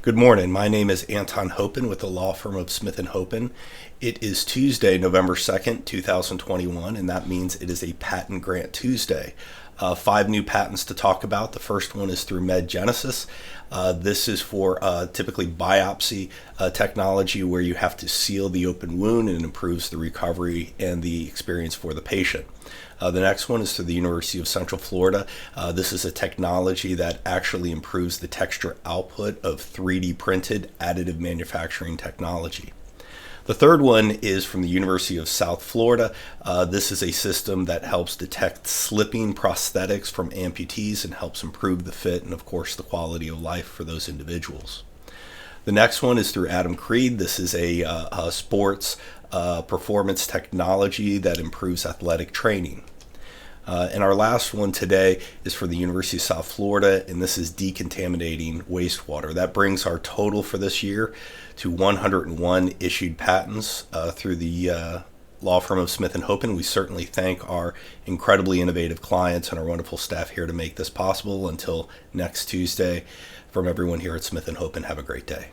Good morning. My name is Anton Hopen with the law firm of Smith & Hopen. It is Tuesday, November 2nd, 2021, and that means it is a Patent Grant Tuesday. 5 new patents to talk about. The first one is through MedGenesis. This is for typically biopsy technology where you have to seal the open wound, and it improves the recovery and the experience for the patient. The next one is through the University of Central Florida. This is a technology that actually improves the texture output of 3D printed additive manufacturing technology. The third one is from the University of South Florida. This is a system that helps detect slipping prosthetics from amputees and helps improve the fit and, of course, the quality of life for those individuals. The next one is through Adam Creed. This is a sports performance technology that improves athletic training. And our last one today is for the University of South Florida, and this is decontaminating wastewater. That brings our total for this year to 101 issued patents through the law firm of Smith & Hopen. We certainly thank our incredibly innovative clients and our wonderful staff here to make this possible. Until next Tuesday, from everyone here at Smith & Hopen, have a great day.